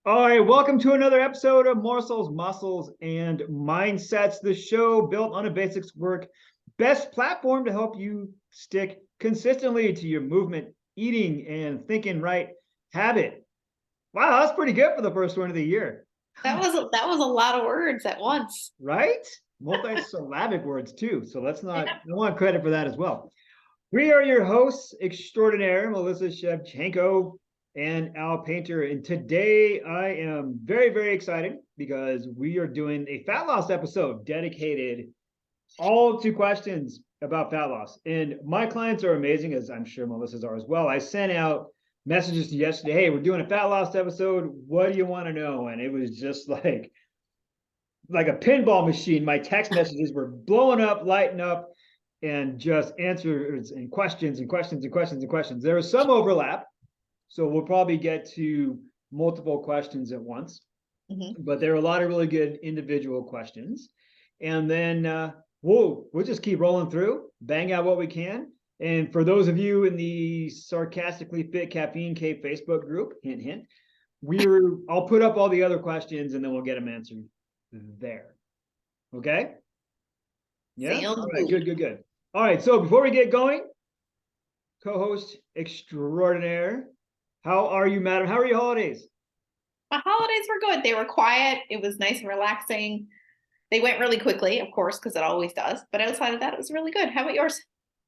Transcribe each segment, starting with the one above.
All right, welcome to another episode of Morsels, Muscles, and Mindsets, the show built on a basics work, best platform to help you stick consistently to your movement, eating, and thinking right habit. Wow, that's pretty good for the first one of the year, That was a lot of words at once. right? Multi-syllabic words too. So let's not, Yeah. I want credit for that as well. We are your hosts extraordinaire, Melissa Shevchenko and Al Painter. And today I am very, very excited because we are doing a fat loss episode dedicated all to questions about fat loss. And my clients are amazing, as I'm sure Melissa's are as well. I sent out messages to yesterday, hey, we're doing a fat loss episode. What do you want to know? And it was just like a pinball machine. My text messages were blowing up, lighting up, and just answers and questions and questions and questions and questions. There is some overlap, so we'll probably get to multiple questions at once. But there are a lot of really good individual questions, and then we'll just keep rolling through, bang out what we can. And for those of you in the sarcastically fit caffeine cave Facebook group, hint hint, I'll put up all the other questions and then we'll get them answered there. Okay. Yeah. Sounds All right. good. Good. All right. So before we get going, co-host extraordinaire, how are you, madam? How are your holidays? My holidays were good. They were quiet. It was nice and relaxing. They went really quickly, of course, because it always does. But outside of that, it was really good. How about yours?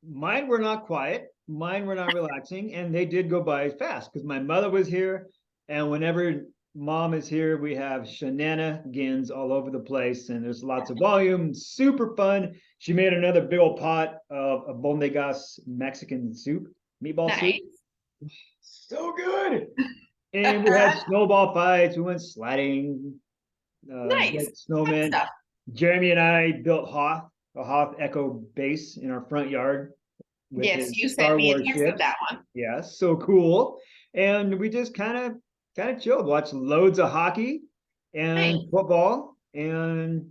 Mine were not quiet. Mine were not relaxing, and they did go by fast because my mother was here, and whenever mom is here, we have shenanigans all over the place, and there's lots of volume. Super fun. She made another big old pot of albondigas Mexican soup, meatball soup. Nice. So good. And we had snowball fights. We went sledding, Nice. built Good snowmen. stuff. Jeremy and I built a Hoth Echo base in our front yard with Yes, his you sent Star me a Wars text of ships. that one. Yes, so cool. And we just kind of chilled, watched loads of hockey and Nice. football and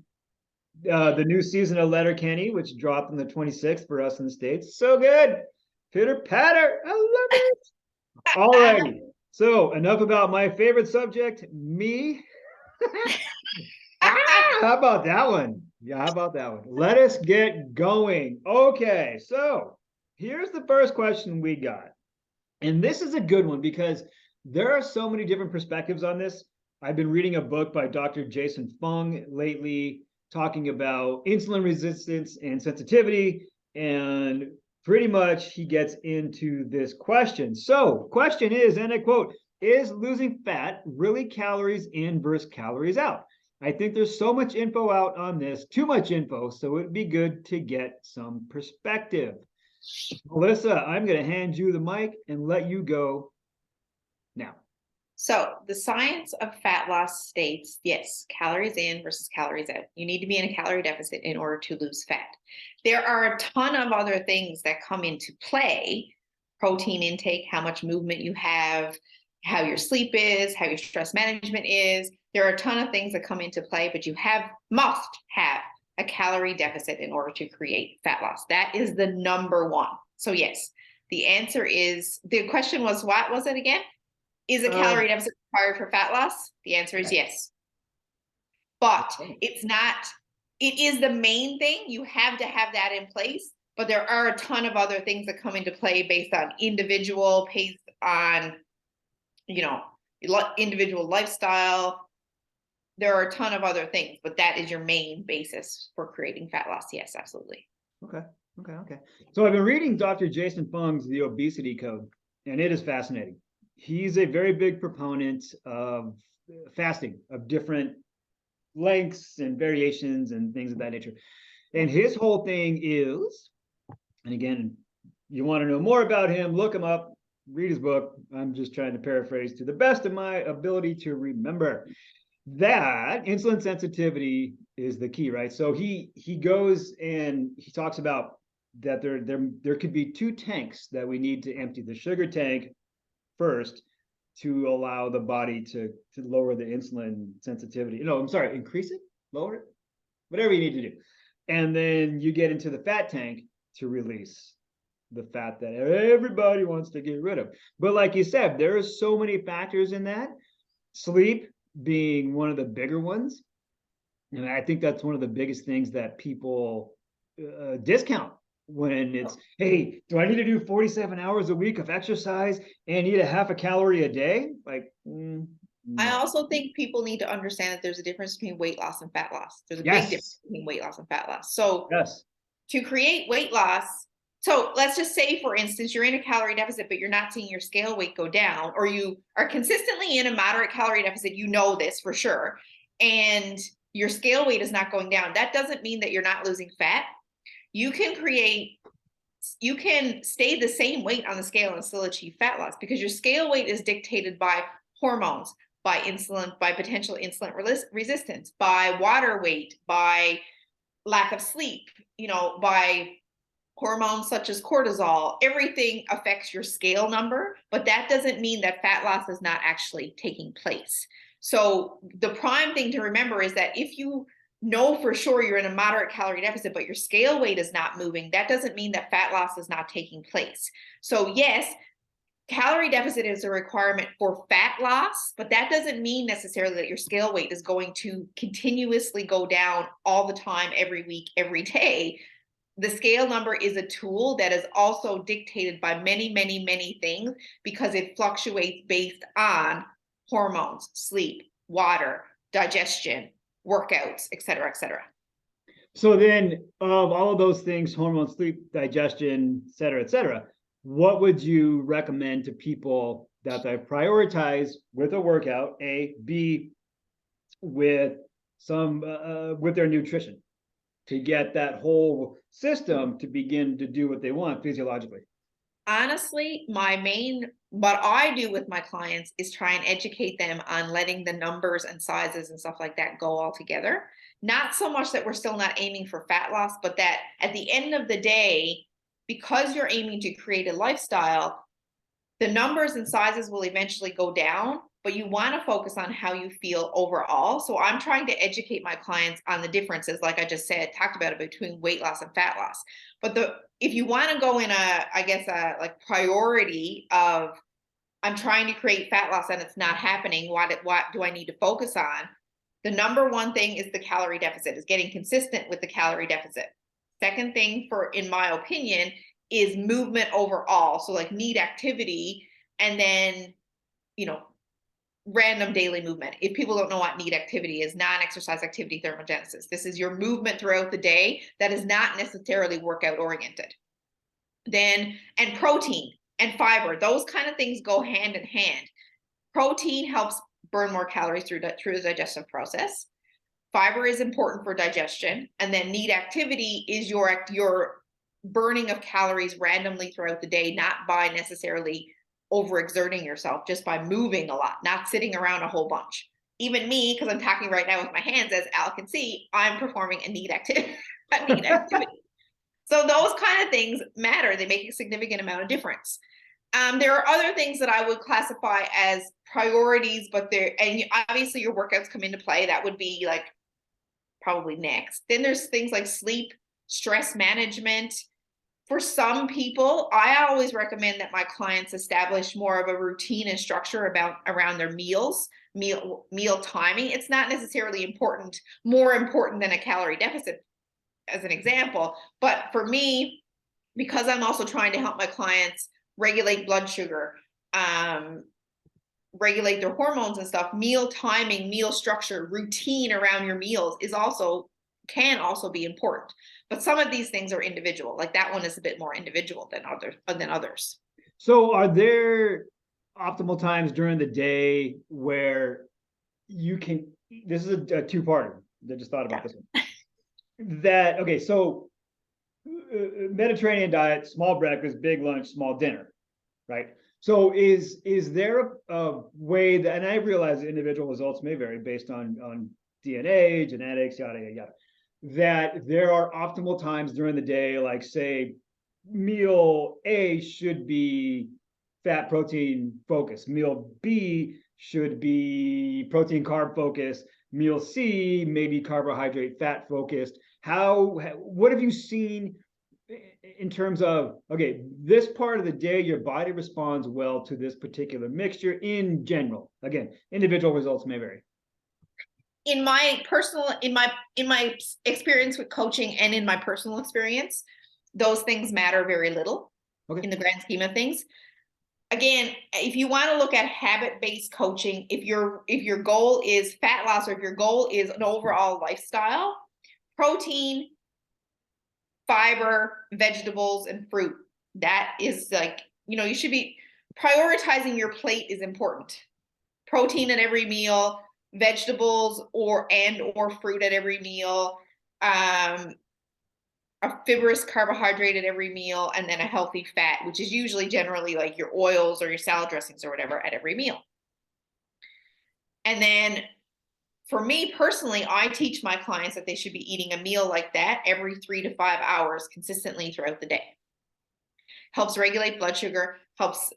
the new season of Letterkenny, which dropped on the 26th for us in the States. So good. Pitter patter. I love it. All righty. So enough about my favorite subject, me. How about that one? Yeah, how about that one? Let us get going. Okay, so here's the first question we got. And this is a good one because there are so many different perspectives on this. I've been reading a book by Dr. Jason Fung lately talking about insulin resistance and sensitivity. And pretty much he gets into this question. So, question is, and I quote, is losing fat really calories in versus calories out? I think there's so much info out on this, too much info, so it'd be good to get some perspective. Melissa, I'm going to hand you the mic and let you go now. So the science of fat loss states, yes, calories in versus calories out. You need to be in a calorie deficit in order to lose fat. There are a ton of other things that come into play: protein intake, how much movement you have, how your sleep is, how your stress management is. There are a ton of things that come into play, but you must have a calorie deficit in order to create fat loss. That is the number one. So yes, the answer is, the question was, what was it again? Is a calorie deficit required for fat loss? The answer is yes. But it's not, it is the main thing. You have to have that in place. But there are a ton of other things that come into play based on individual, based on, individual lifestyle. There are a ton of other things, but that is your main basis for creating fat loss. Yes, absolutely. Okay. So I've been reading Dr. Jason Fung's The Obesity Code, and it is fascinating. He's a very big proponent of fasting of different lengths and variations and things of that nature. And his whole thing is, and again, you want to know more about him, look him up, read his book. I'm just trying to paraphrase to the best of my ability to remember that insulin sensitivity is the key, right? So he goes and he talks about that there could be two tanks that we need to empty: the sugar tank first to allow the body to lower the insulin sensitivity. No, I'm sorry, increase it, lower it, whatever you need to do. And then you get into the fat tank to release the fat that everybody wants to get rid of. But like you said, there are so many factors in that: sleep, being one of the bigger ones. And I think that's one of the biggest things that people discount when it's, hey, do I need to do 47 hours a week of exercise and eat a half a calorie a day? Like, I no. also think people need to understand that there's a difference between weight loss and fat loss. There's a big difference Yes. between weight loss and fat loss. So Yes. to create weight loss, so let's just say, for instance, you're in a calorie deficit, but you're not seeing your scale weight go down, or you are consistently in a moderate calorie deficit, you know this for sure, and your scale weight is not going down. That doesn't mean that you're not losing fat. You can stay the same weight on the scale and still achieve fat loss, because your scale weight is dictated by hormones, by insulin, by potential insulin resistance, by water weight, by lack of sleep, by hormones such as cortisol. Everything affects your scale number, but that doesn't mean that fat loss is not actually taking place. So the prime thing to remember is that if you know for sure you're in a moderate calorie deficit, but your scale weight is not moving, that doesn't mean that fat loss is not taking place. So yes, calorie deficit is a requirement for fat loss, but that doesn't mean necessarily that your scale weight is going to continuously go down all the time, every week, every day. The scale number is a tool that is also dictated by many, many, many things, because it fluctuates based on hormones, sleep, water, digestion, workouts, et cetera, et cetera. So then, of all of those things, hormone, sleep, digestion, et cetera, what would you recommend to people that they prioritize with a workout, A, B, with with their nutrition, to get that whole system to begin to do what they want physiologically? Honestly, what I do with my clients is try and educate them on letting the numbers and sizes and stuff like that go all together. Not so much that we're still not aiming for fat loss, but that at the end of the day, because you're aiming to create a lifestyle, the numbers and sizes will eventually go down, but you want to focus on how you feel overall. So I'm trying to educate my clients on the differences, like I just said, talked about it, between weight loss and fat loss. But if you want to go in a like priority of, I'm trying to create fat loss and it's not happening, what do I need to focus on? The number one thing is the calorie deficit, is getting consistent with the calorie deficit. Second thing, in my opinion, is movement overall. So like need activity, and then, random daily movement. If people don't know what need activity is, non-exercise activity thermogenesis. This is your movement throughout the day that is not necessarily workout oriented. And protein and fiber, those kind of things go hand in hand. Protein helps burn more calories through the digestive process. Fiber is important for digestion. And then need activity is your burning of calories randomly throughout the day, not by necessarily overexerting yourself, just by moving a lot, not sitting around a whole bunch. Even me, because I'm talking right now with my hands, as Al can see, I'm performing a need activity. So those kind of things matter. They make a significant amount of difference. There are other things that I would classify as priorities, and obviously your workouts come into play. That would be like probably next. Then there's things like sleep, stress management. For some people, I always recommend that my clients establish more of a routine and structure around their meal timing. It's not necessarily more important than a calorie deficit, as an example. But for me, because I'm also trying to help my clients regulate blood sugar, regulate their hormones and stuff, meal timing, meal structure, routine around your meals can also be important. But some of these things are individual. Like that one is a bit more individual than others. So are there optimal times during the day where you can, this is a two-parter. I just thought about this one. Okay, so Mediterranean diet, small breakfast, big lunch, small dinner, right? So is there a way that, and I realize individual results may vary based on DNA, genetics, yada, yada, yada, that there are optimal times during the day, like say meal A should be fat protein focused, meal B should be protein carb focused, meal C maybe carbohydrate fat focused. What have you seen in terms of, okay, this part of the day your body responds well to this particular mixture in general? Again, individual results may vary. in my personal, in my experience with coaching and in my personal experience, those things matter very little in the grand scheme of things. Again, if you want to look at habit-based coaching, if your goal is fat loss or if your goal is an overall lifestyle, protein, fiber, vegetables, and fruit, that is like, you should be prioritizing your plate is important. Protein at every meal, vegetables or fruit at every meal, a fibrous carbohydrate at every meal, and then a healthy fat, which is usually generally like your oils or your salad dressings or whatever at every meal. And then for me personally, I teach my clients that they should be eating a meal like that every 3 to 5 hours consistently throughout the day. Helps regulate blood sugar, helps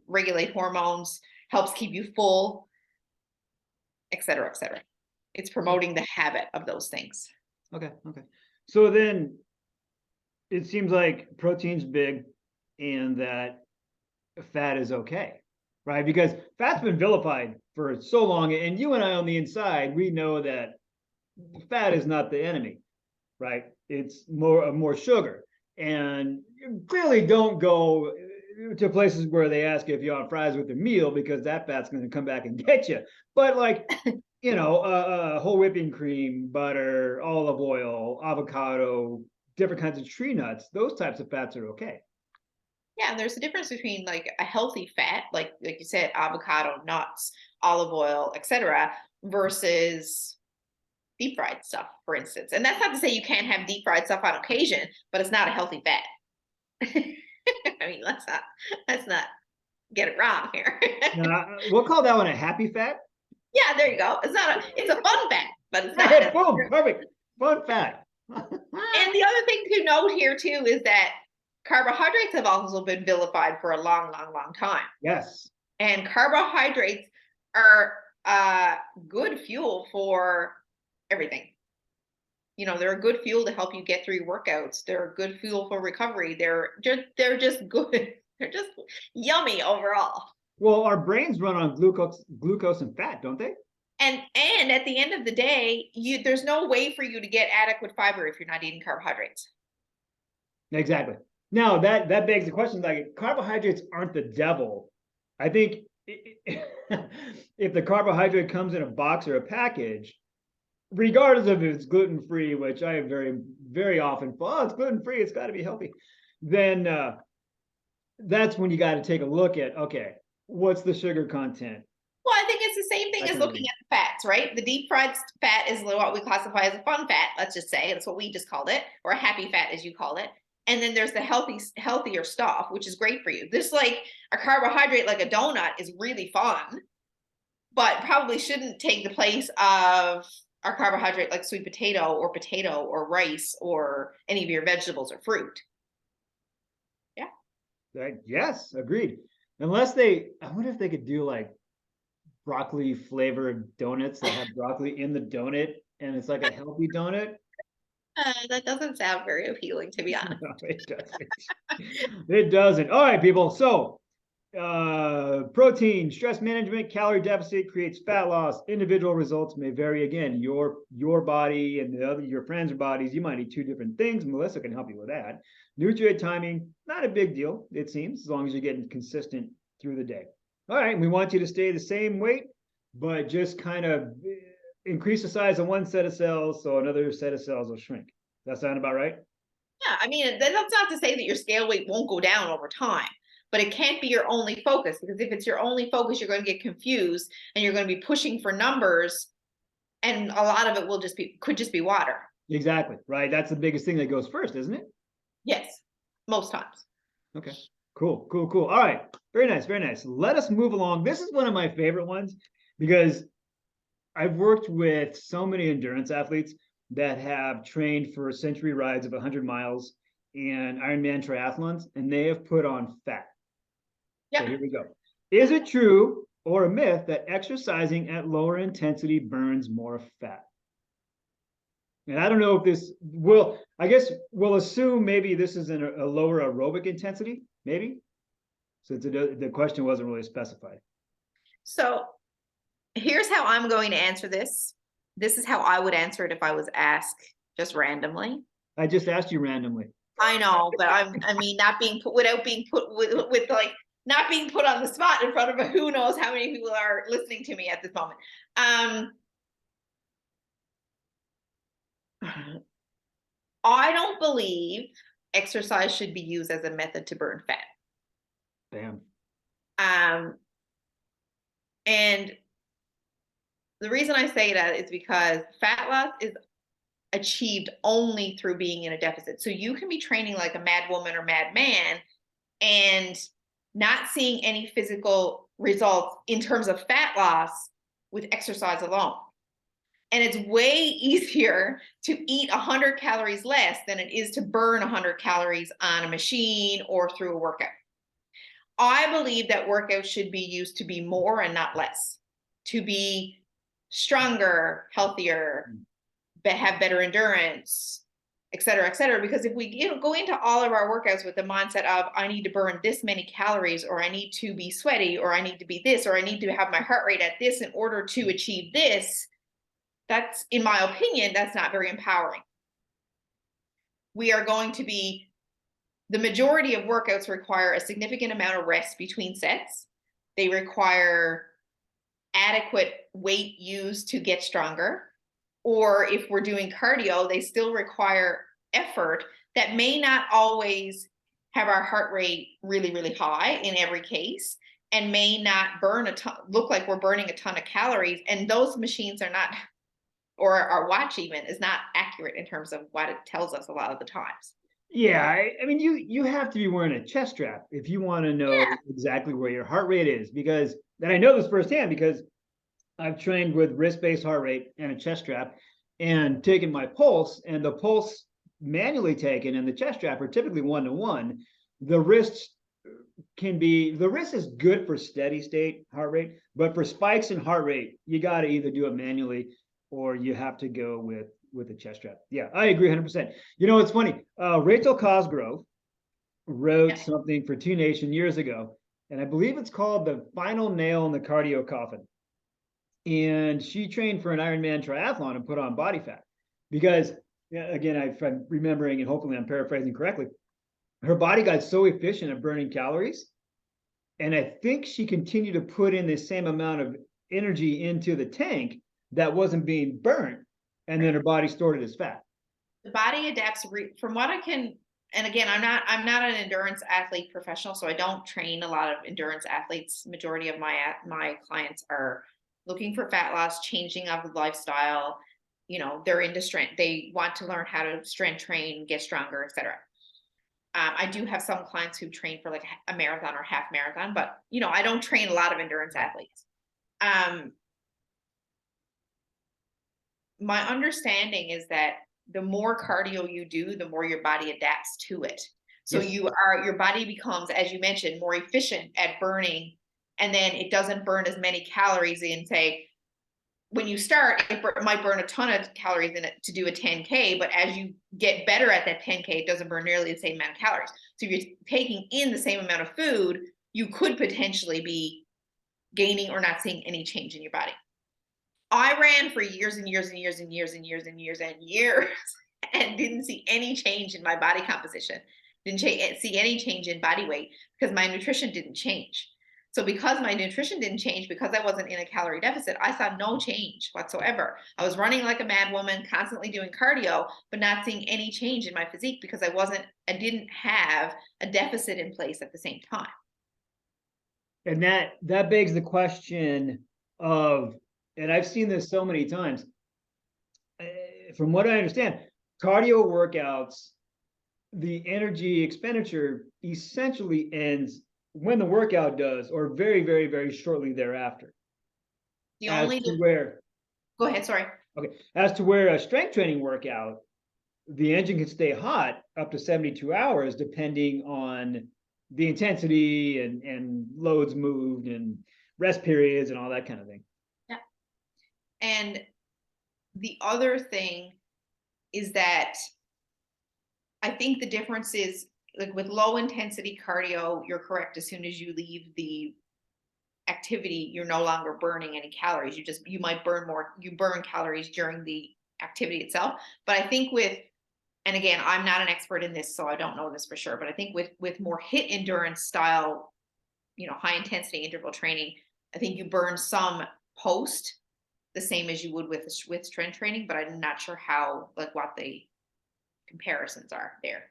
regulate hormones, helps keep you full, et cetera, et cetera. It's promoting the habit of those things. Okay. So then it seems like protein's big and that fat is okay, right? Because fat's been vilified for so long, and you and I on the inside, we know that fat is not the enemy, right? It's more sugar. And you clearly don't go to places where they ask you if you want fries with your meal, because that fat's going to come back and get you. But like, whole whipping cream, butter, olive oil, avocado, different kinds of tree nuts, those types of fats are okay. Yeah, there's a difference between like a healthy fat, like you said, avocado, nuts, olive oil, etc., versus deep fried stuff, for instance. And that's not to say you can't have deep fried stuff on occasion, but it's not a healthy fat. I mean, let's not get it wrong here. We'll call that one a happy fat. Yeah, there you go. It's a fun fat, but it's not. Boom, perfect. Fun fat. And the other thing to note here too is that carbohydrates have also been vilified for a long, long, long time. Yes. And carbohydrates are good fuel for everything. They're a good fuel to help you get through your workouts. They're a good fuel for recovery. They're just good. They're just yummy overall. Well, our brains run on glucose and fat, don't they? And at the end of the day, there's no way for you to get adequate fiber if you're not eating carbohydrates. Exactly. Now that begs the question, like, carbohydrates aren't the devil. I think if the carbohydrate comes in a box or a package, regardless of if it's gluten-free, which I very, very often fall, it's gluten-free, it's got to be healthy, then that's when you got to take a look at, okay, what's the sugar content? Well, I think it's the same thing as looking at the fats, right? The deep fried fat is what we classify as a fun fat, let's just say. That's what we just called it, or a happy fat, as you called it. And then there's the healthier stuff, which is great for you. This, like a carbohydrate, like a donut, is really fun, but probably shouldn't take the place of our carbohydrate, like sweet potato or rice or any of your vegetables or fruit. Yeah. Yes, agreed. I wonder if they could do like broccoli flavored donuts that have broccoli in the donut, and it's like a healthy donut. That doesn't sound very appealing, to be honest. No, it doesn't. It doesn't. All right, people. So, protein, stress management, calorie deficit creates fat loss. Individual results may vary. Again, your body and your friends' bodies, you might need two different things. Melissa can help you with that. Nutrient timing, not a big deal, it seems, as long as you're getting consistent through the day. All right, we want you to stay the same weight, but just kind of increase the size of one set of cells so another set of cells will shrink. Does that sound about right? Yeah, I mean, that's not to say that your scale weight won't go down over time, but it can't be your only focus, because if it's your only focus, you're going to get confused and you're going to be pushing for numbers, and a lot of it could just be water. Exactly, right? That's the biggest thing that goes first, isn't it? Yes, most times. Okay, cool. All right, very nice. Let us move along. This is one of my favorite ones because I've worked with so many endurance athletes that have trained for century rides of 100 miles and Ironman triathlons, and they have put on fat. Yeah. So here we go. Is it true or a myth that exercising at lower intensity burns more fat? And I don't know if this will, I guess we'll assume maybe this is a lower aerobic intensity, maybe, since the question wasn't really specified. So here's how I'm going to answer this. this is how I would answer it if I was asked just randomly. I just asked you randomly. I know, but I mean, not being put without being put with like not being put on the spot in front of a who knows how many people are listening to me at this moment. I don't believe exercise should be used as a method to burn fat. Bam. And the reason I say that is because fat loss is achieved only through being in a deficit. So you can be training like a mad woman or mad man and not seeing any physical results in terms of fat loss with exercise alone. And it's way easier to eat 100 calories less than it is to burn 100 calories on a machine or through a workout. I believe that workouts should be used to be more and not less, to be stronger, healthier, have better endurance, et cetera, because if we go into all of our workouts with the mindset of I need to burn this many calories, or I need to be sweaty, or I need to be this, or I need to have my heart rate at this in order to achieve this, that's, in my opinion, that's not very empowering. We are going to be, the majority of workouts require a significant amount of rest between sets. They require adequate weight used to get stronger. Or if we're doing cardio, they still require effort that may not always have our heart rate really, really high in every case, and may not burn a ton, look like we're burning a ton of calories. And those machines are not, or our watch even is not accurate in terms of what it tells us a lot of the times. Yeah, I mean, you have to be wearing a chest strap if you want to know exactly where your heart rate is, because, and I know this firsthand because I've trained with wrist-based heart rate and a chest strap and taken my pulse, and the pulse manually taken and the chest strap are typically 1-to-1. The wrist is good for steady state heart rate, but for spikes in heart rate, you got to either do it manually or you have to go with a chest strap. Yeah, I agree 100%. You know, it's funny. Rachel Cosgrove wrote something for Two Nation years ago, and I believe it's called The Final Nail in the Cardio Coffin. And she trained for an Ironman triathlon and put on body fat because, again, if I'm remembering and hopefully I'm paraphrasing correctly, her body got so efficient at burning calories. And I think she continued to put in the same amount of energy into the tank that wasn't being burnt. And then her body stored it as fat. The body adapts from what I can, and again, I'm not an endurance athlete professional, so I don't train a lot of endurance athletes. Majority of my clients are looking for fat loss, changing of lifestyle. You know, they're into strength. They want to learn how to strength train, get stronger, etc. I do have some clients who train for like a marathon or half marathon, but you know, I don't train a lot of endurance athletes. My understanding is that the more cardio you do, the more your body adapts to it. So your body becomes, as you mentioned, more efficient at burning, and then it doesn't burn as many calories in, say, when you start, it might burn a ton of calories in it to do a 10K, but as you get better at that 10K, it doesn't burn nearly the same amount of calories. So if you're taking in the same amount of food, you could potentially be gaining or not seeing any change in your body. I ran for years and years and years and years and years and years and years and didn't see any change in my body composition. Didn't see any change in body weight because my nutrition didn't change. So because my nutrition didn't change, because I wasn't in a calorie deficit, I saw no change whatsoever. I was running like a mad woman, constantly doing cardio, but not seeing any change in my physique because I didn't have a deficit in place at the same time. And that begs the question of, and I've seen this so many times, from what I understand, cardio workouts, the energy expenditure essentially ends when the workout does, or very, very, very shortly thereafter. The only go ahead, sorry. Okay, as to where a strength training workout, the engine can stay hot up to 72 hours, depending on the intensity and loads moved and rest periods and all that kind of thing. Yeah. And the other thing is that I think the difference is, like with low intensity cardio, you're correct. As soon as you leave the activity, you're no longer burning any calories. You might burn more, you burn calories during the activity itself. But I think and again, I'm not an expert in this, so I don't know this for sure, but I think with more HIIT endurance style, high intensity interval training, I think you burn some post the same as you would with strength training, but I'm not sure what the comparisons are there.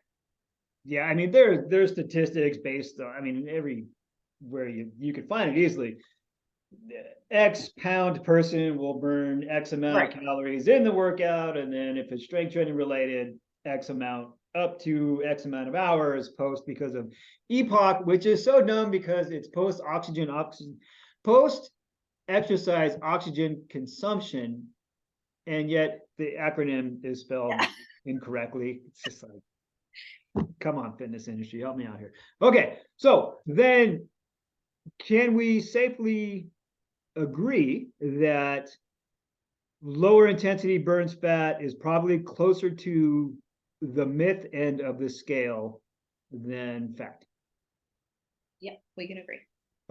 Yeah, I mean, there's statistics based on, I mean, everywhere you could find it easily. X pound person will burn X amount of calories in the workout, and then if it's strength training related, X amount up to X amount of hours post, because of EPOC, which is so dumb because it's post exercise oxygen consumption, and yet the acronym is spelled incorrectly. It's just like, come on, fitness industry, help me out here. Okay, so then can we safely agree that lower intensity burns fat is probably closer to the myth end of the scale than fat? Yep, we can agree.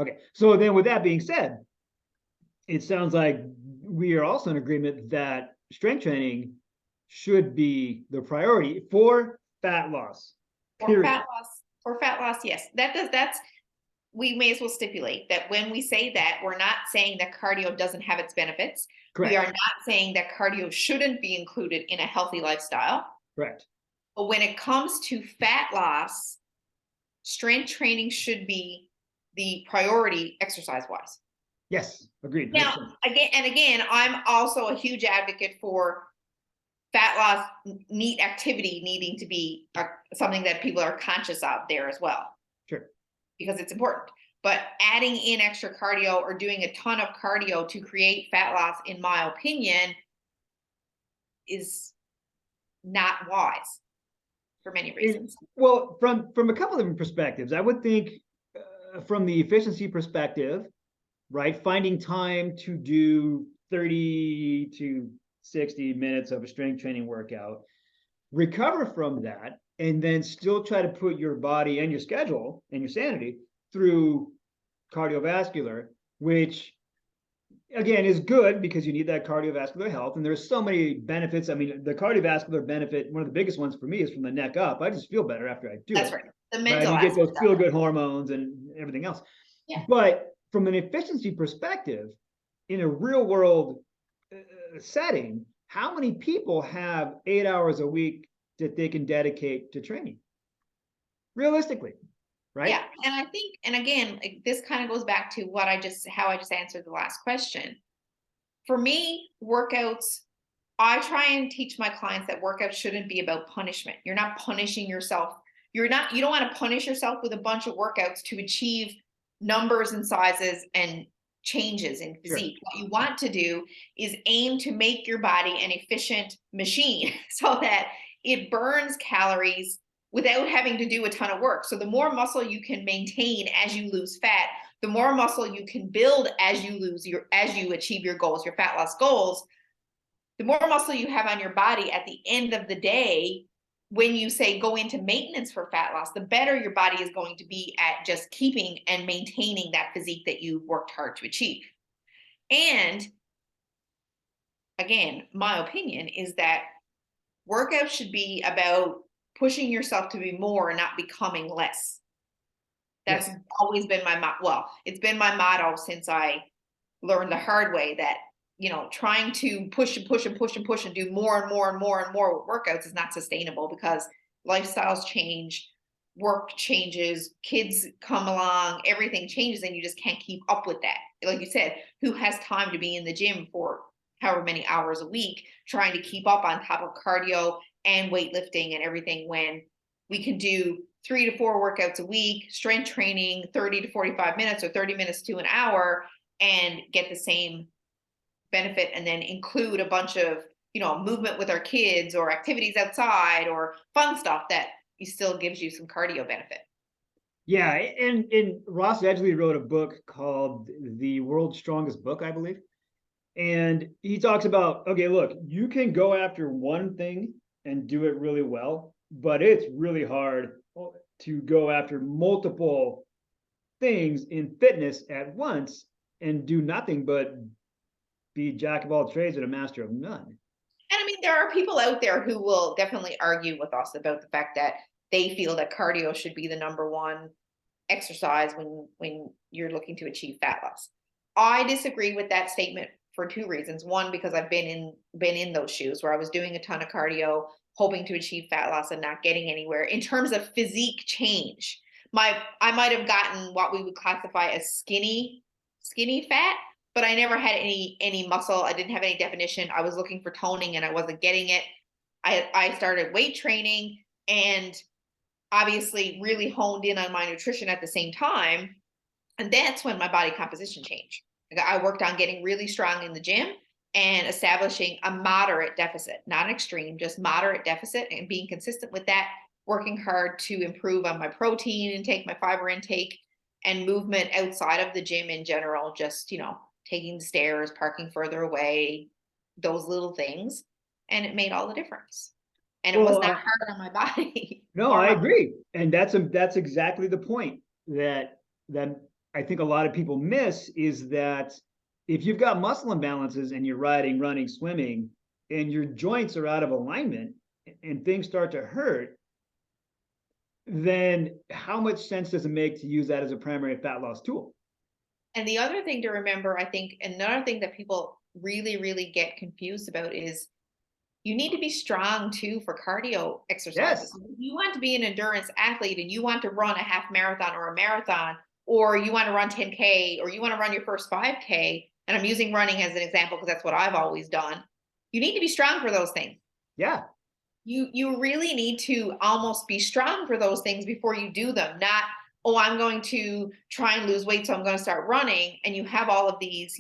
Okay, so then with that being said, it sounds like we are also in agreement that strength training should be the priority for fat loss. Period. For fat loss, yes. That's we may as well stipulate that when we say that, we're not saying that cardio doesn't have its benefits. Correct. We are not saying that cardio shouldn't be included in a healthy lifestyle. Correct. But when it comes to fat loss, strength training should be the priority exercise-wise. Yes, agreed. Now, again, I'm also a huge advocate for fat loss, neat activity needing to be something that people are conscious of there as well. Sure. Because it's important. But adding in extra cardio or doing a ton of cardio to create fat loss, in my opinion, is not wise for many reasons. Well, from a couple of different perspectives, I would think from the efficiency perspective, right? Finding time to do 30 to 60 minutes of a strength training workout, recover from that, and then still try to put your body and your schedule and your sanity through cardiovascular, which again is good because you need that cardiovascular health. And there's so many benefits. I mean, the cardiovascular benefit, one of the biggest ones for me, is from the neck up. I just feel better after I do it. That's right. The mental right? You get those feel good hormones and everything else. Yeah. But from an efficiency perspective, in a real world setting, how many people have 8 hours a week that they can dedicate to training? Realistically, right? Yeah, and I think, and again, this kind of goes back to how I just answered the last question. For me, workouts, I try and teach my clients that workouts shouldn't be about punishment. You're not punishing yourself. You don't want to punish yourself with a bunch of workouts to achieve numbers and sizes and changes in physique. Sure. What you want to do is aim to make your body an efficient machine so that it burns calories without having to do a ton of work. So the more muscle you can maintain as you lose fat, the more muscle you can build as you achieve your goals, your fat loss goals, the more muscle you have on your body at the end of the day, when you say go into maintenance for fat loss, the better your body is going to be at just keeping and maintaining that physique that you've worked hard to achieve. And again, my opinion is that workouts should be about pushing yourself to be more and not becoming less. That's always been it's been my motto since I learned the hard way that, trying to push and push and push and push and do more and more and more and more workouts is not sustainable, because lifestyles change, work changes, kids come along, everything changes, and you just can't keep up with that. Like you said, who has time to be in the gym for however many hours a week trying to keep up on top of cardio and weightlifting and everything, when we can do 3 to 4 workouts a week, strength training 30 to 45 minutes or 30 minutes to an hour, and get the same benefit, and then include a bunch of, movement with our kids or activities outside or fun stuff that still gives you some cardio benefit. Yeah, and Ross Edgley wrote a book called The World's Strongest Book, I believe. And he talks about, okay, look, you can go after one thing and do it really well, but it's really hard to go after multiple things in fitness at once and do nothing but be jack of all trades and a master of none. And I mean, there are people out there who will definitely argue with us about the fact that they feel that cardio should be the number one exercise when you're looking to achieve fat loss. I disagree with that statement for two reasons. One, because I've been in those shoes where I was doing a ton of cardio, hoping to achieve fat loss and not getting anywhere. In terms of physique change, I might have gotten what we would classify as skinny fat, but I never had any muscle. I didn't have any definition. I was looking for toning and I wasn't getting it. I started weight training and obviously really honed in on my nutrition at the same time. And that's when my body composition changed. I worked on getting really strong in the gym and establishing a moderate deficit, not an extreme, just moderate deficit, and being consistent with that, working hard to improve on my protein intake, my fiber intake, and movement outside of the gym in general, just, taking the stairs, parking further away, those little things. And it made all the difference. And it was Well, not hard on my body. no, or I my agree, and that's exactly the point that I think a lot of people miss is that if you've got muscle imbalances and you're riding, running, swimming, and your joints are out of alignment and things start to hurt, then how much sense does it make to use that as a primary fat loss tool? And the other thing to remember, I think, another thing that people really, really get confused about is you need to be strong too for cardio exercises. Yes. If you want to be an endurance athlete and you want to run a half marathon or a marathon, or you want to run 10K, or you want to run your first 5K, and I'm using running as an example because that's what I've always done. You need to be strong for those things. Yeah. You really need to almost be strong for those things before you do them, not, oh, I'm going to try and lose weight, so I'm going to start running, and you have all of these,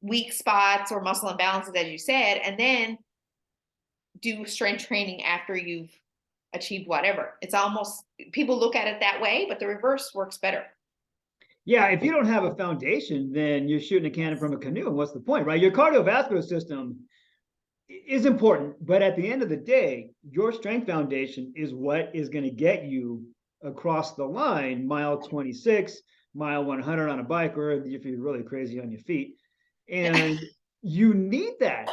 weak spots or muscle imbalances, as you said, and then do strength training after you've achieved whatever. It's almost, people look at it that way, but the reverse works better. Yeah, if you don't have a foundation, then you're shooting a cannon from a canoe, and what's the point, right? Your cardiovascular system is important, but at the end of the day, your strength foundation is what is going to get you across the line, mile 26, mile 100 on a bike, or if you're really crazy on your feet. And you need that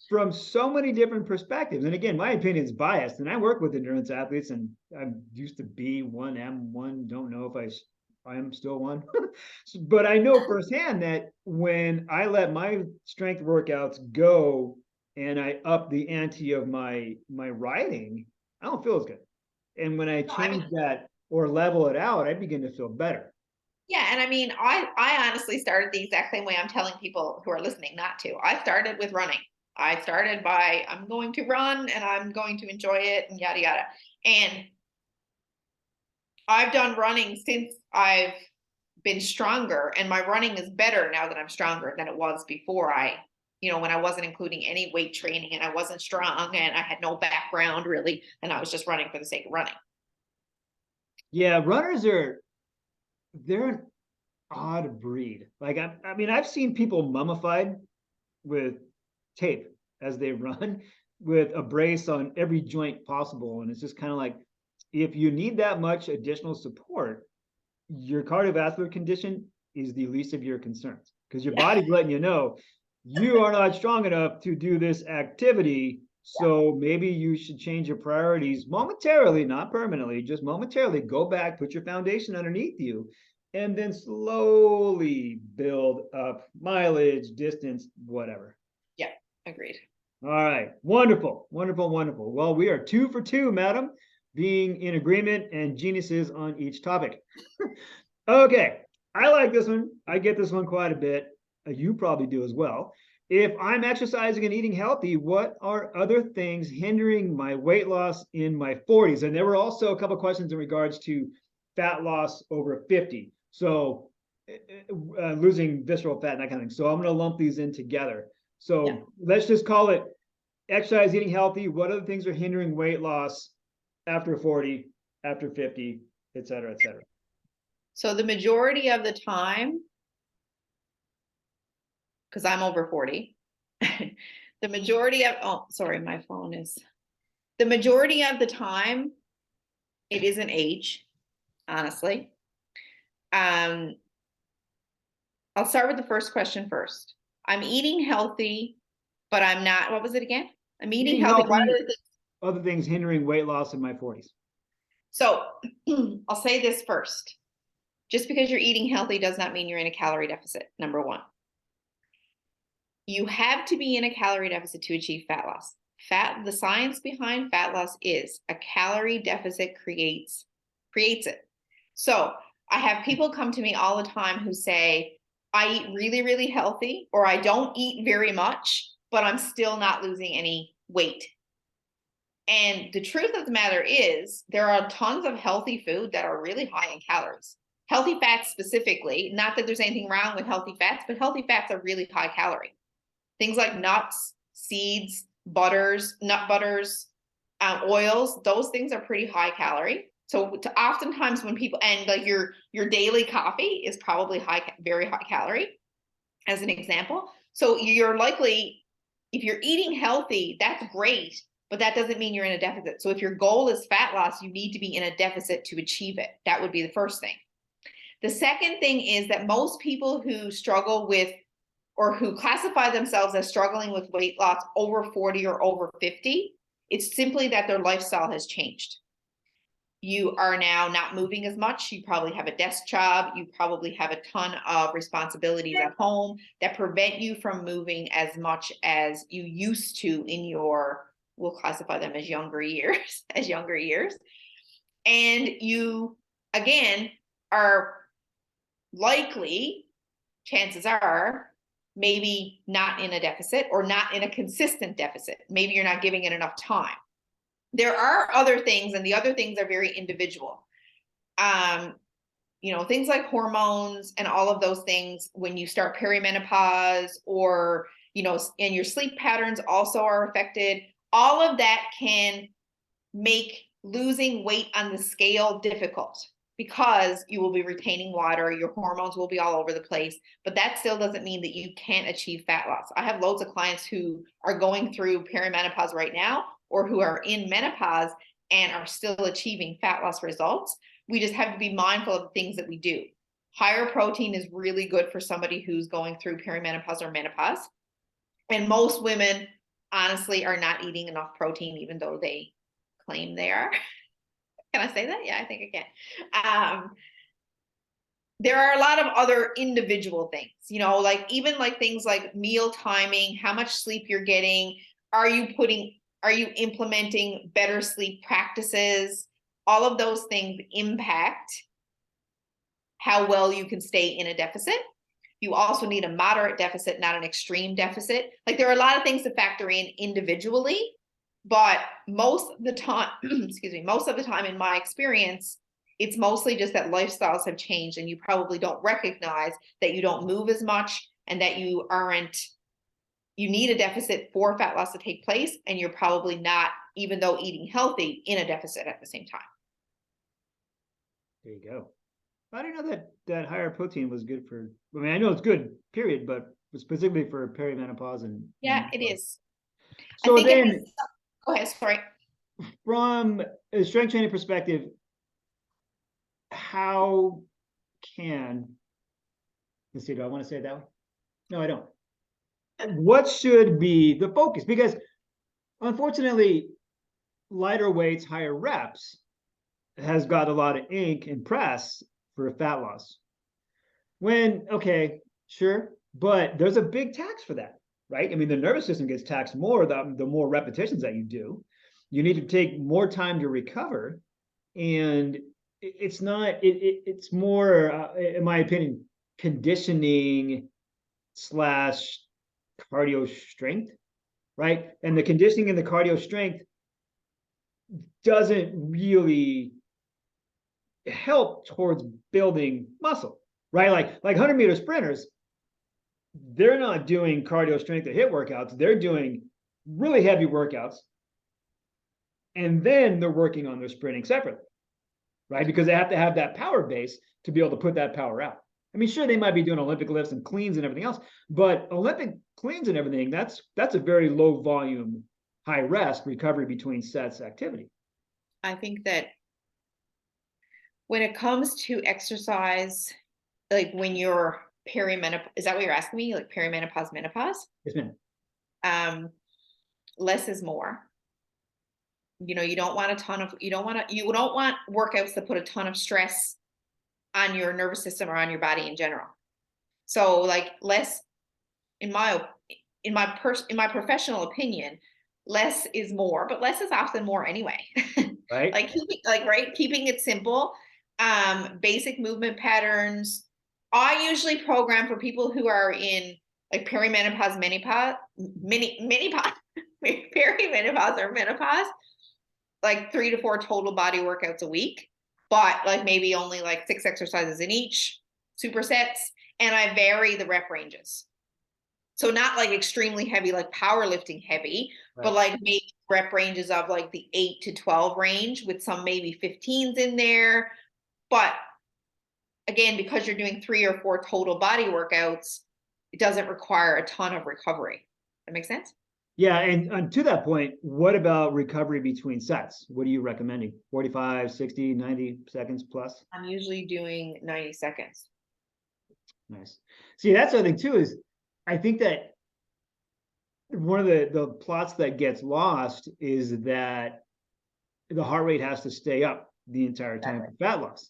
from so many different perspectives. And again, my opinion is biased, and I work with endurance athletes, and I used to be one, am one, don't know if I am still one. But I know firsthand that when I let my strength workouts go and I up the ante of my riding, I don't feel as good. And when I No, I change mean, that or level it out, I begin to feel better. yeah, and I mean, I honestly started the exact same way I'm telling people who are listening not to. I started with running. I started by I'm going to run and I'm going to enjoy it and yada yada. And I've done running since I've been stronger, and my running is better now that I'm stronger than it was before when I wasn't including any weight training and I wasn't strong and I had no background really, and I was just running for the sake of running. Yeah, they're an odd breed. Like I mean, I've seen people mummified with tape as they run with a brace on every joint possible. And it's just kind of like, if you need that much additional support, your cardiovascular condition is the least of your concerns because your Yeah. body's letting you know you are not strong enough to do this activity. So maybe you should change your priorities momentarily, not permanently, just momentarily. Go back, put your foundation underneath you, and then slowly build up mileage, distance, whatever. Yeah, agreed. All right. Wonderful. Wonderful. Wonderful. Well, we are 2 for 2, madam, being in agreement and geniuses on each topic. Okay. I like this one. I get this one quite a bit. You probably do as well. If I'm exercising and eating healthy, what are other things hindering my weight loss in my 40s? And there were also a couple of questions in regards to fat loss over 50. So losing visceral fat and that kind of thing. So I'm going to lump these in together. So Yeah. let's just call it exercise, eating healthy. What other things are hindering weight loss after 40, after 50, et cetera, et cetera? So the majority of the time, because I'm over 40, the majority of, oh, sorry, my phone is, the majority of the time, it isn't age, honestly. Um, I'll start with the first question first. I'm eating healthy, but I'm not, what was it again? I'm eating Eating healthy. What are healthy, the things? other things hindering weight loss in my 40s. So I'll say this first. Just because you're eating healthy does not mean you're in a calorie deficit, number one. You have to be in a calorie deficit to achieve fat loss. The science behind fat loss is a calorie deficit creates it. So I have people come to me all the time who say, I eat really, really healthy, or I don't eat very much, but I'm still not losing any weight. And the truth of the matter is, there are tons of healthy food that are really high in calories. Healthy fats specifically, not that there's anything wrong with healthy fats, but healthy fats are really high calorie. Things like nuts, seeds, butters, nut butters, oils, those things are pretty high calorie. So oftentimes when people, and like your daily coffee is probably very high calorie, as an example. So you're likely, if you're eating healthy, that's great, but that doesn't mean you're in a deficit. So if your goal is fat loss, you need to be in a deficit to achieve it. That would be the first thing. The second thing is that most people who struggle with, or who classify themselves as struggling with weight loss over 40 or over 50, it's simply that their lifestyle has changed. You are now not moving as much. You probably have a desk job. You probably have a ton of responsibilities at home that prevent you from moving as much as you used to in your, we'll classify them as younger years, And you, again, are likely, chances are, maybe not in a deficit or not in a consistent deficit. Maybe you're not giving it enough time. There are other things, and the other things are very individual. Things like hormones and all of those things, when you start perimenopause, or, and your sleep patterns also are affected, all of that can make losing weight on the scale difficult, because you will be retaining water, your hormones will be all over the place, but that still doesn't mean that you can't achieve fat loss. I have loads of clients who are going through perimenopause right now, or who are in menopause and are still achieving fat loss results. We just have to be mindful of the things that we do. Higher protein is really good for somebody who's going through perimenopause or menopause. And most women, honestly, are not eating enough protein, even though they claim they are. Can I say that? Yeah, I think I can. There are a lot of other individual things, like even like things like meal timing, how much sleep you're getting. Are you implementing better sleep practices? All of those things impact how well you can stay in a deficit. You also need a moderate deficit, not an extreme deficit. Like, there are a lot of things to factor in individually, but most of the time, most of the time in my experience, it's mostly just that lifestyles have changed, and you probably don't recognize that you don't move as much, and that you need a deficit for fat loss to take place, and you're probably not, even though eating healthy, in a deficit at the same time. There you go. I didn't know that higher protein was good for, I mean, I know it's good, period, but specifically for perimenopause and. Yeah, it is. So then, go ahead, sorry. From a strength training perspective, how can, let's see, do I want to say it that way? No, I don't. What should be the focus? Because unfortunately, lighter weights, higher reps has got a lot of ink and press for fat loss. Okay, sure, but there's a big tax for that, right? I mean, the nervous system gets taxed more the more repetitions that you do. You need to take more time to recover, and it's more, in my opinion, conditioning slash cardio strength, right? And the conditioning and the cardio strength doesn't really help towards building muscle, right? Like 100-meter sprinters, they're not doing cardio strength or HIIT workouts. They're doing really heavy workouts, and then they're working on their sprinting separately, right? Because they have to have that power base to be able to put that power out. I mean, sure, they might be doing Olympic lifts and cleans and everything else, but Olympic cleans and everything, that's a very low volume, high rest recovery between sets activity. I think that when it comes to exercise, like when you're perimenopause, is that what you're asking me? Like perimenopause, menopause? Yes, ma'am. Less is more. You don't want you don't want workouts that put a ton of stress on your nervous system or on your body in general. So like less, in my professional opinion, less is more, but less is often more anyway. Right. Keeping it simple, basic movement patterns. I usually program for people who are in like perimenopause, perimenopause or menopause, like 3 to 4 total body workouts a week, but like maybe only like 6 exercises in each supersets. And I vary the rep ranges. So not like extremely heavy, like powerlifting heavy, Right. but like maybe rep ranges of like the 8 to 12 range with some maybe 15s in there. But again, because you're doing 3 or 4 total body workouts, it doesn't require a ton of recovery. That makes sense? Yeah, and to that point, what about recovery between sets? What are you recommending? 45, 60, 90 seconds plus? I'm usually doing 90 seconds. Nice. See, that's the other thing too, is I think that one of the plots that gets lost is that the heart rate has to stay up the entire time for fat loss,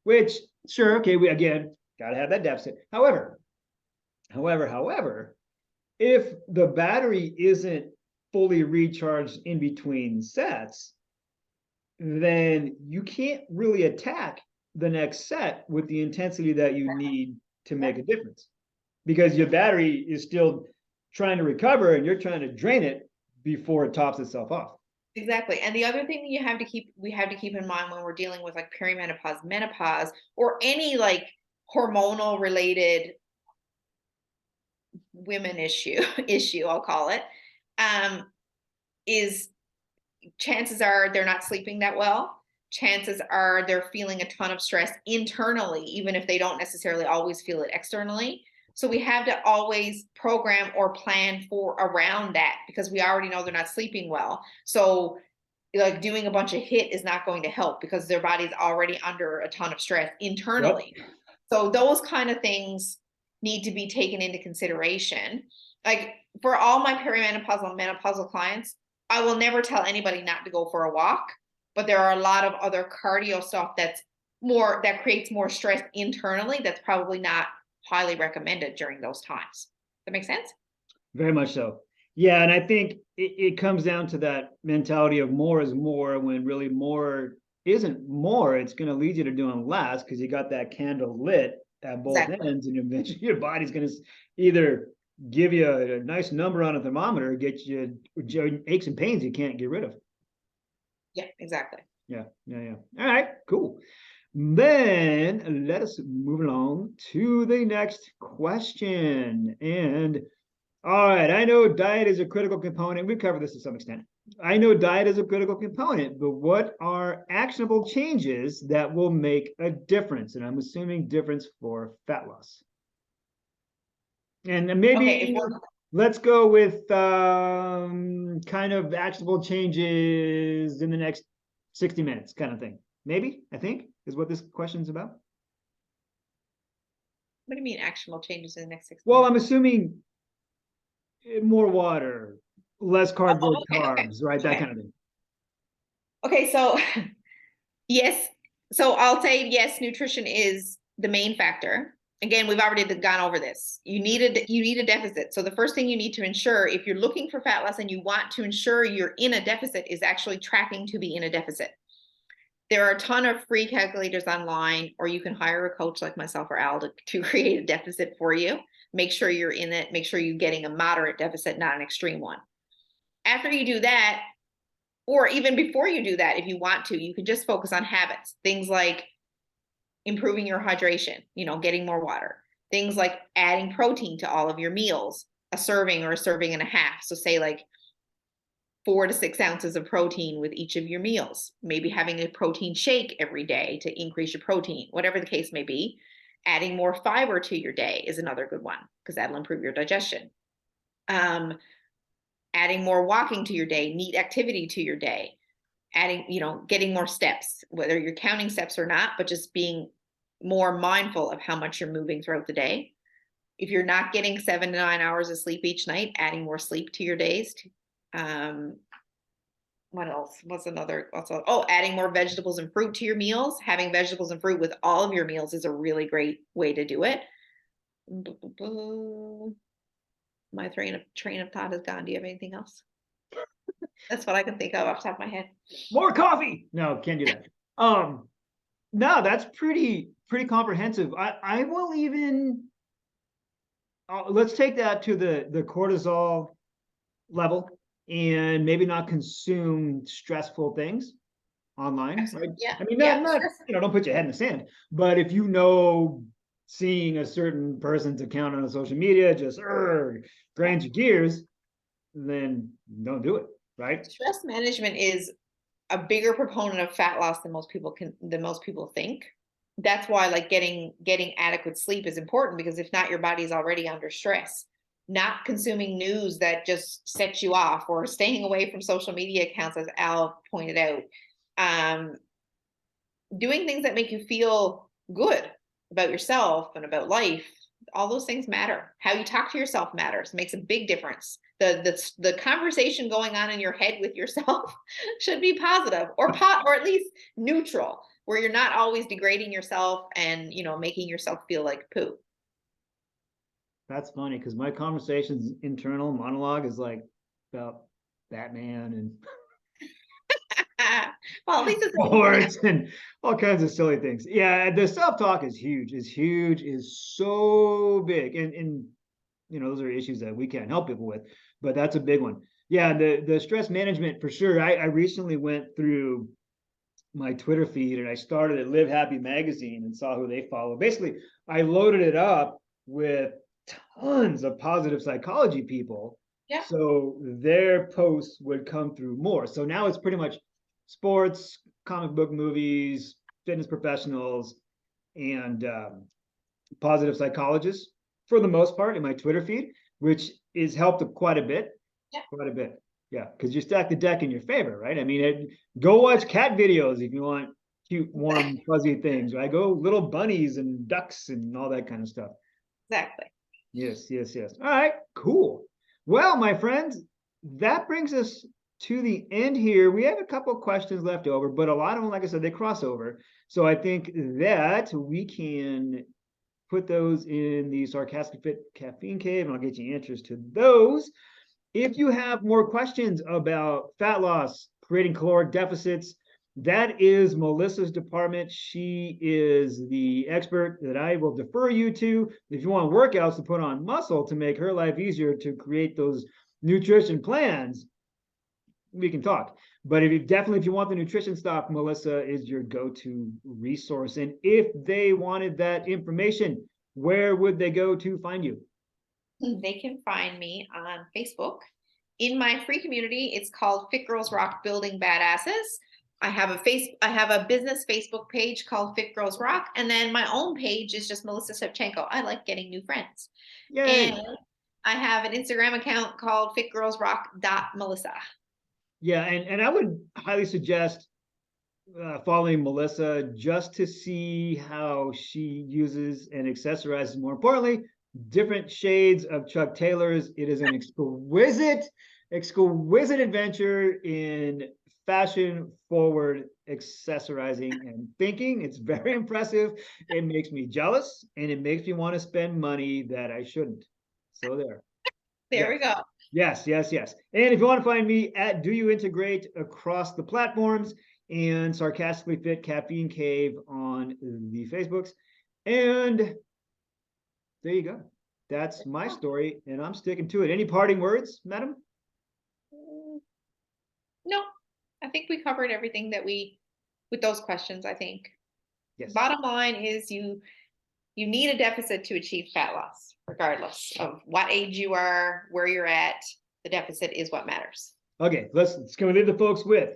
which sure, okay, we again gotta have that deficit. However, if the battery isn't fully recharged in between sets, then you can't really attack the next set with the intensity that you need to make a difference, because your battery is still trying to recover and you're trying to drain it before it tops itself off. Exactly. And the other thing we have to keep in mind when we're dealing with like perimenopause, menopause, or any like hormonal related women issue, I'll call it, is chances are they're not sleeping that well. Chances are they're feeling a ton of stress internally, even if they don't necessarily always feel it externally. So we have to always program or plan for around that, because we already know they're not sleeping well. So like doing a bunch of HIIT is not going to help because their body's already under a ton of stress internally. Yep. So those kind of things need to be taken into consideration. Like for all my perimenopausal, menopausal clients, I will never tell anybody not to go for a walk, but there are a lot of other cardio stuff that creates more stress internally that's probably not highly recommended during those times. That makes sense? Very much so. Yeah, and I think it comes down to that mentality of more is more, when really more isn't more. It's going to lead you to doing less because you got that candle lit at both Exactly. ends, and eventually your body's going to either give you a nice number on a thermometer, or get you aches and pains you can't get rid of. Yeah, exactly. Yeah. All right, cool. Then let us move along to the next question. And all right, I know diet is a critical component. We covered this to some extent. I know diet is a critical component, but what are actionable changes that will make a difference? And I'm assuming difference for fat loss. And maybe let's go with kind of actionable changes in the next 60 minutes kind of thing. Maybe, I think, is what this question's about. What do you mean actionable changes in the next 6 Well, months? I'm assuming more water, less cardboard carbs, right? That Okay. kind of thing. Okay, so yes. So I'll say yes, nutrition is the main factor. Again, we've already gone over this. You need a deficit. So the first thing you need to ensure, if you're looking for fat loss and you want to ensure you're in a deficit, is actually tracking to be in a deficit. There are a ton of free calculators online, or you can hire a coach like myself or Al to create a deficit for you. Make sure you're in it. Make sure you're getting a moderate deficit, not an extreme one. After you do that, or even before you do that, if you want to, you can just focus on habits. Things like improving your hydration, getting more water. Things like adding protein to all of your meals, a serving or a serving and a half. So say like 4 to 6 ounces of protein with each of your meals. Maybe having a protein shake every day to increase your protein, whatever the case may be. Adding more fiber to your day is another good one because that'll improve your digestion. Adding more walking to your day, neat activity to your day, adding, getting more steps, whether you're counting steps or not, but just being more mindful of how much you're moving throughout the day. If you're not getting 7 to 9 hours of sleep each night, adding more sleep to your days. What else? Adding more vegetables and fruit to your meals. Having vegetables and fruit with all of your meals is a really great way to do it. My train of thought is gone. Do you have anything else? That's what I can think of off the top of my head. More coffee. No, can't do that. No, that's pretty comprehensive. I will even let's take that to the cortisol level and maybe not consume stressful things online, right? Yeah. I mean, not don't put your head in the sand, but if you know seeing a certain person's account on a social media just grinds your gears, then don't do it, right? Stress management is a bigger proponent of fat loss than most people think. That's why like getting adequate sleep is important, because if not, your body's already under stress. Not consuming news that just sets you off, or staying away from social media accounts, as Al pointed out. Doing things that make you feel good about yourself and about life. All those things matter. How you talk to yourself matters. Makes a big difference. The conversation going on in your head with yourself should be positive, or at least neutral, where you're not always degrading yourself and making yourself feel like poo. That's funny, because my conversation's internal monologue is like about Batman and well, at least it's sports and all kinds of silly things. Yeah, the self-talk is huge, is so big. And those are issues that we can't help people with, but that's a big one. Yeah, the stress management for sure. I recently went through my Twitter feed and I started at Live Happy Magazine and saw who they follow. Basically, I loaded it up with tons of positive psychology people. Yeah. So their posts would come through more. So now it's pretty much sports, comic book movies, fitness professionals, and positive psychologists for the most part in my Twitter feed, which is helped quite a bit. Yeah. Quite a bit. Yeah, because you stack the deck in your favor, right? I mean, go watch cat videos if you want cute, warm, fuzzy things, right? Go little bunnies and ducks and all that kind of stuff. Exactly. Yes. All right, cool. Well, my friends, that brings us to the end here. We have a couple questions left over, but a lot of them, like I said, they cross over. So I think that we can put those in the Sarcastic Fit Caffeine Cave, and I'll get you answers to those. If you have more questions about fat loss, creating caloric deficits, that is Melissa's department. She is the expert that I will defer you to. If you want workouts to put on muscle to make her life easier to create those nutrition plans, we can talk. But if you want the nutrition stuff, Melissa is your go-to resource. And if they wanted that information, where would they go to find you? They can find me on Facebook. In my free community, it's called Fit Girls Rock Building Badasses. I have a business Facebook page called Fit Girls Rock, and then my own page is just Melissa Shevchenko. I like getting new friends. Yay. And I have an Instagram account called fitgirlsrock.melissa. Yeah, and I would highly suggest following Melissa just to see how she uses and accessorizes, more importantly, different shades of Chuck Taylors. It is an exquisite adventure in fashion forward accessorizing and thinking. It's very impressive. It makes me jealous, and it makes me want to spend money that I shouldn't. So there we go. Yes. And if you want to find me at Do You Integrate across the platforms, and Sarcastically Fit Caffeine Cave on the Facebooks. And there you go. That's my story, and I'm sticking to it. Any parting words, madam? No, I think we covered everything with those questions, I think. Yes. Bottom line is you need a deficit to achieve fat loss, regardless of what age you are, where you're at. The deficit is what matters. Okay, let's can we leave the folks with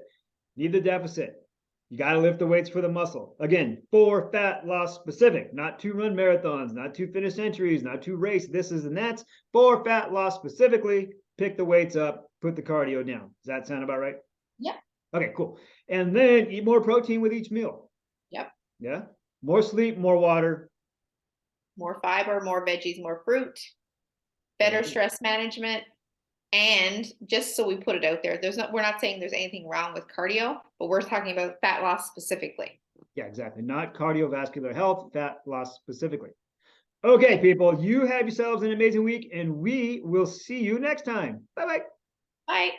need the deficit. You got to lift the weights for the muscle. Again, for fat loss specific, not to run marathons, not to finish centuries, not to race this is and that's. For fat loss specifically, pick the weights up, put the cardio down. Does that sound about right? Yeah. Okay, cool. And then eat more protein with each meal. Yep. Yeah. More sleep, more water. more fiber, more veggies, more fruit, better stress management. And just so we put it out there, we're not saying there's anything wrong with cardio, but we're talking about fat loss specifically. Yeah, exactly. Not cardiovascular health, fat loss specifically. Okay, people, you have yourselves an amazing week, and we will see you next time. Bye-bye. Bye.